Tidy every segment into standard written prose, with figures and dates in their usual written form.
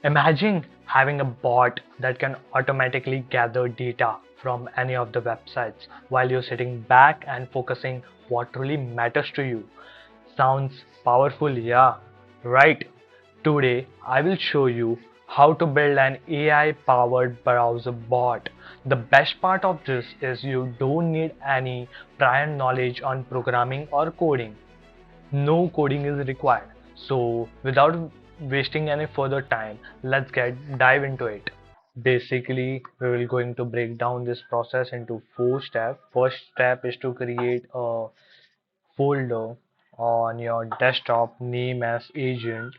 Imagine having a bot that can automatically gather data from any of the websites while you're sitting back and focusing what really matters to you. Sounds powerful, yeah, right? Today, I will show you how to build an AI powered browser bot. The best part of this is you don't need any prior knowledge on programming or coding. No coding is required. So, without wasting any further time, let's get dive into it. Basically, we will going to break down this process into four steps. First step is to create a folder on your desktop name as agent,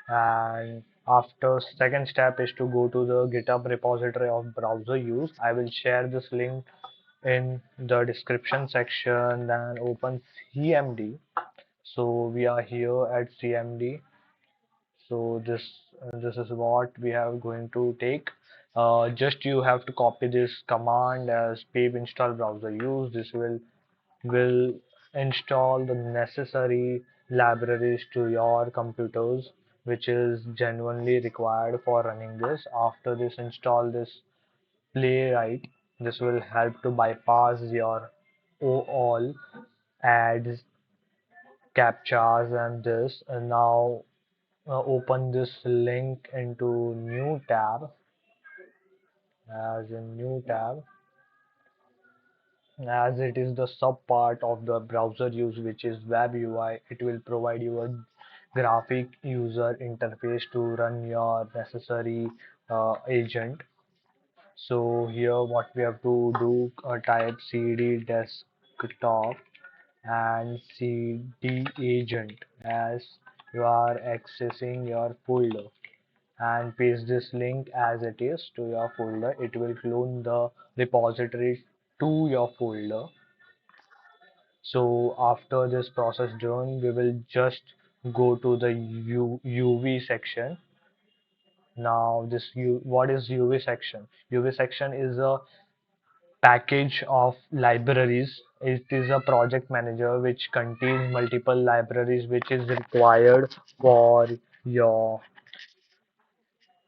and after second step is to go to the GitHub repository of browser use. I will share this link in the description section. Then open CMD. So we are here at CMD. So this is what we have going to take. Just you have to copy this command as pip install browser use. This will install the necessary libraries to your computers, which is genuinely required for running this. After this, install this playwright. This will help to bypass your all ads, captchas, and this. And now open this link into new tab, as in new tab, as it is the sub part of the browser use, which is web UI. It will provide you a graphic user interface to run your necessary agent. So here what we have to do, type cd desktop and cd agent as you are accessing your folder, and paste this link as it is to your folder. It will clone the repository to your folder. So after this process done, we will just go to the UV section. Now what is UV section? UV section is a package of libraries. It is a project manager which contains multiple libraries which is required for your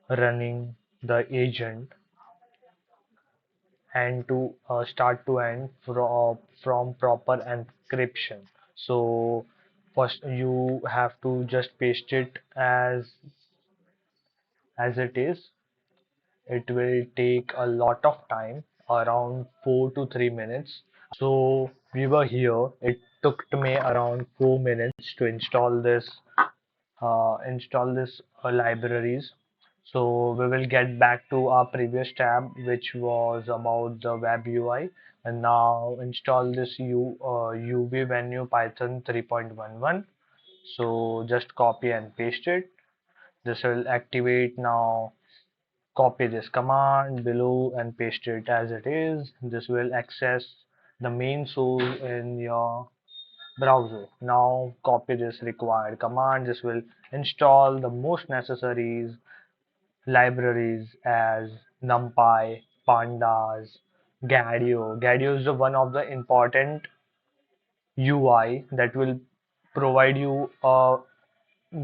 running the agent and to start to end from proper encryption. So first you have to just paste it as it is. It will take a lot of time, around 4 to 3 minutes. So we were here. It took to me around 4 minutes to install this libraries. So we will get back to our previous tab, which was about the web UI, and now install this UV menu Python 3.11. So just copy and paste it. This will activate now. Copy this command below and paste it as it is. This will access the main source in your browser. Now copy this required command. This will install the most necessary libraries as NumPy, Pandas, Gadio. Gadio is the one of the important UI that will provide you a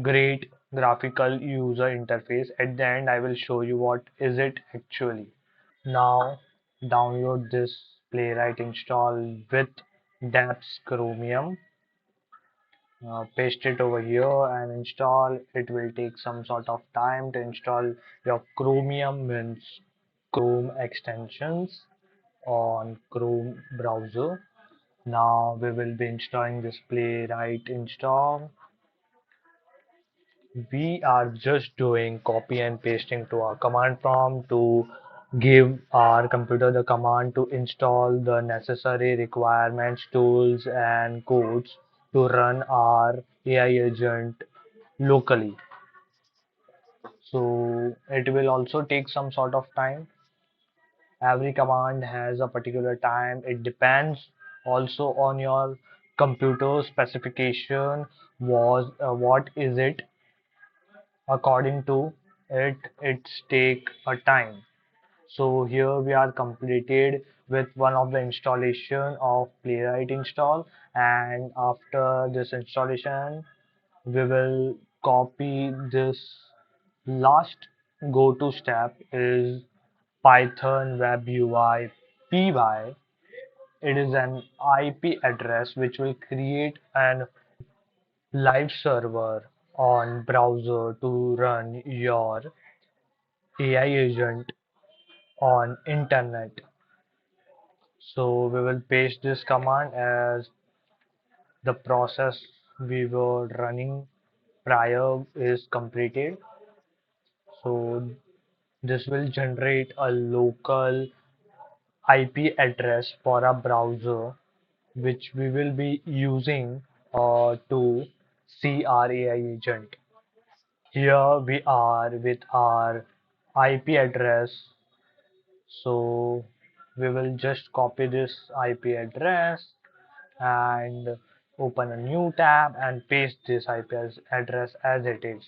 great graphical user interface. At the end, I will show you what is it actually. Now download this playwright install with dapps chromium. Paste it over here and install. It will take some sort of time to install. Your chromium means Chrome extensions on Chrome browser. Now we will be installing this playwright install. We are just doing copy and pasting to our command prompt to give our computer the command to install the necessary requirements, tools, and codes to run our AI agent locally. So it will also take some sort of time. Every command has a particular time. It depends also on your computer specification, was what is it according to it. It's take a time. So here we are completed with one of the installation of playwright install, and after this installation we will copy this Last go-to step is Python Web UI PY. It is an IP address which will create an live server on browser to run your AI agent on internet. So we will paste this command as the process we were running prior is completed. So this will generate a local IP address for a browser which we will be using to see our AI agent. Here we are with our IP address. So we will just copy this IP address and open a new tab and paste this IP address as it is.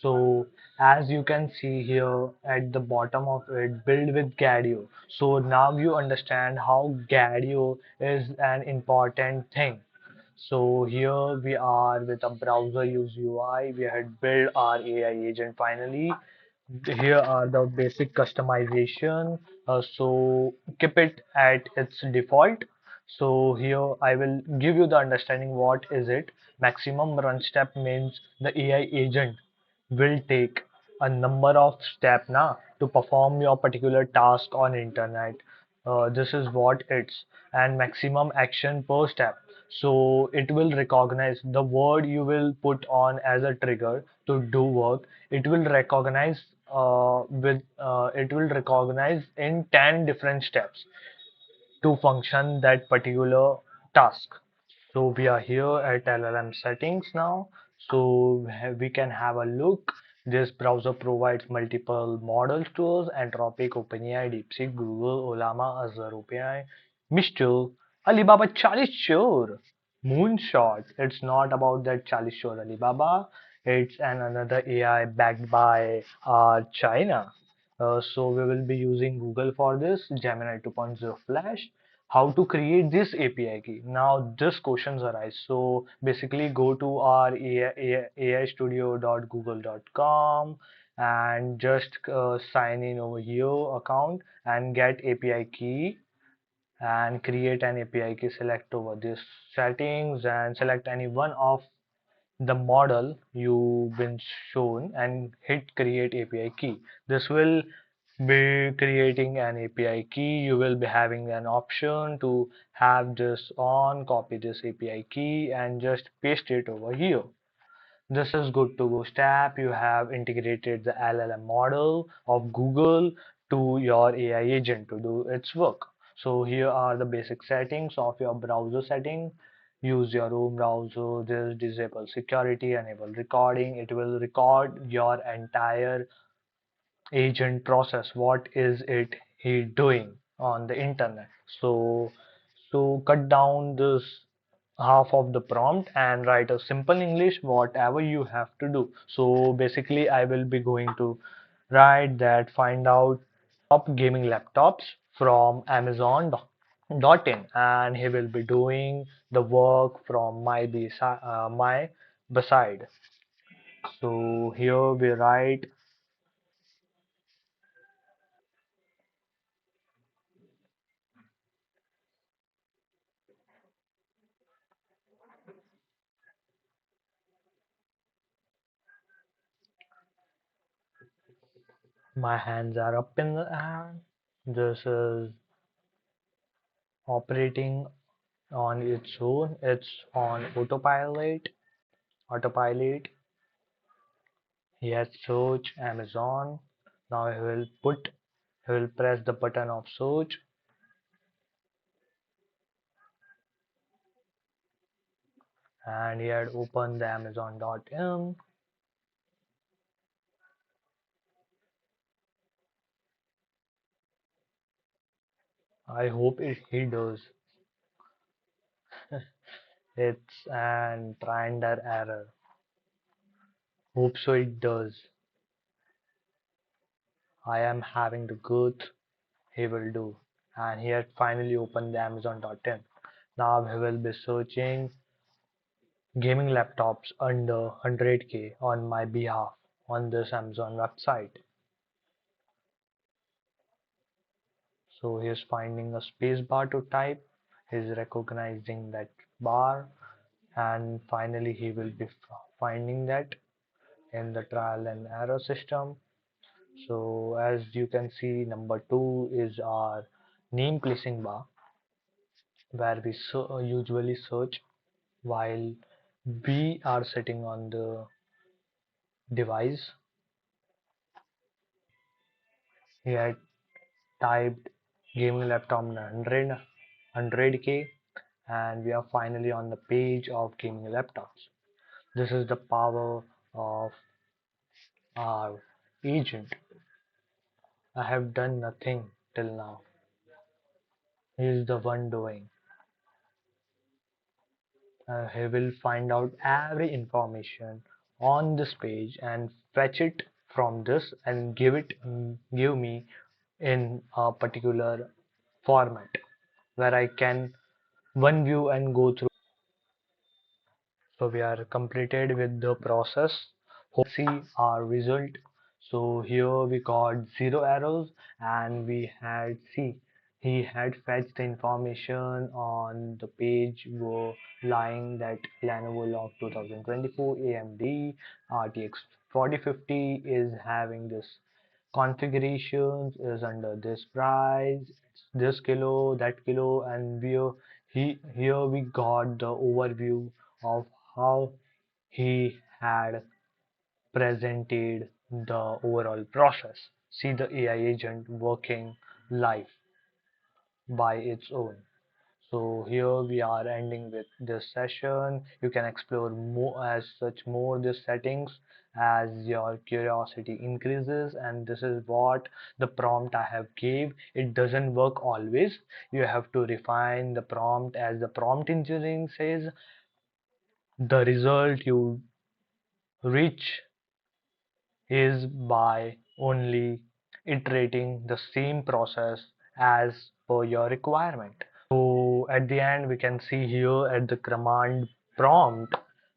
So as you can see here at the bottom of it, build with Gadio. So now you understand how Gadio is an important thing. So here we are with a browser use UI. We had built our AI agent finally. Here are the basic customization. So keep it at its default. So here I will give you the understanding what is it. Maximum run step means the AI agent will take a number of steps now to perform your particular task on internet. This is what it's and maximum action per step. So it will recognize the word you will put on as a trigger to do work. It will recognize it will recognize in 10 different steps to function that particular task. So we are here at LLM settings now. So we can have a look. This browser provides multiple models to us: Anthropic, OpenAI, DeepSeek, Google, Olama, Azure OpenAI, Mistral, Alibaba 40 Sure, Moonshot. It's not about that 40 Sure Alibaba. It's another AI backed by China. So we will be using Google for this, Gemini 2.0 Flash. How to create this API key? Now this questions arise. So basically go to our aistudio.google.com and just sign in over here account and get API key and create an API key. Select over this settings and select any one of the model you've been shown and hit create API key. This will be creating an API key. You will be having an option to have this on, copy this API key and just paste it over here. This is good to go step. You have integrated the LLM model of Google to your AI agent to do its work. So here are the basic settings of your browser setting. Use your own browser. This disable security, enable recording. It will record your entire agent process. What is it he doing on the internet? So cut down this half of the prompt and write a simple English whatever you have to do. So basically I will be going to write that find out top gaming laptops from Amazon.in and he will be doing the work from my beside. So here we write my hands are up in the air. This is operating on its own. It's on autopilot. Autopilot. Yes, search Amazon. Now he will press the button of search and he had opened the Amazon.in. I hope he does. It's an trial error. Hope so it does. I am having the good he will do. And he had finally opened the Amazon.in. Now he will be searching gaming laptops under 100K on my behalf. on this Amazon website. So he's finding a space bar to type, he's recognizing that bar, and finally he will be finding that in the trial and error system. So as you can see, number two is our name placing bar, where we usually search while we are sitting on the device. He had typed gaming laptop 100K, and we are finally on the page of gaming laptops. This is the power of our agent. I have done nothing till now. He is the one doing. He will find out every information on this page and fetch it from this and give me in a particular format where I can one view and go through. So we are completed with the process. See our result. So here we got zero errors, and we had see he had fetched the information on the page were lying that Lenovo Log 2024 AMD RTX 4050 is having this configurations, is under this price, this kilo, that kilo, and here we got the overview of how he had presented the overall process. See the AI agent working live by its own. So here we are ending with this session. You can explore more as such more these settings as your curiosity increases, and this is what the prompt I have gave. It doesn't work always. You have to refine the prompt, as the prompt engineering says the result you reach is by only iterating the same process as per your requirement. So at the end, we can see here at the command prompt,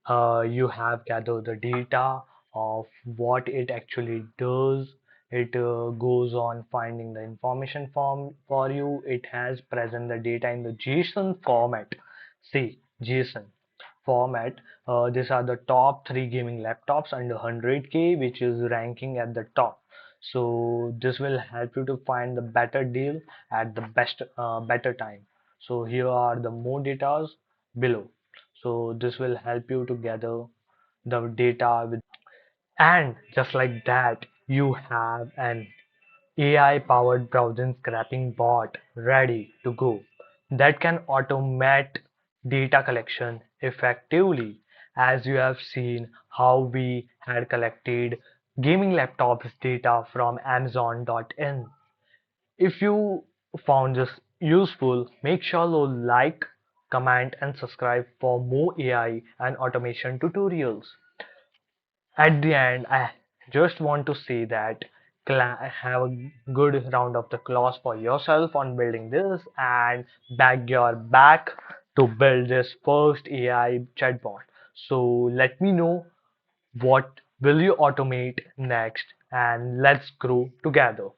you have gathered the data of what it actually does. It goes on finding the information form for you. It has present the data in the JSON format. See, JSON format. These are the top three gaming laptops under 100K, which is ranking at the top. So this will help you to find the better deal at the better time. So here are the more data below. So this will help you to gather the data with, and just like that, you have an AI powered browsing scraping bot ready to go that can automate data collection effectively, as you have seen how we had collected gaming laptops data from Amazon.in. If you found this useful, make sure to like, comment, and subscribe for more AI and automation tutorials. At the end, I just want to say that have a good round of the applause for yourself on building this, and back your back to build this first AI chatbot. So let me know what will you automate next, and let's grow together.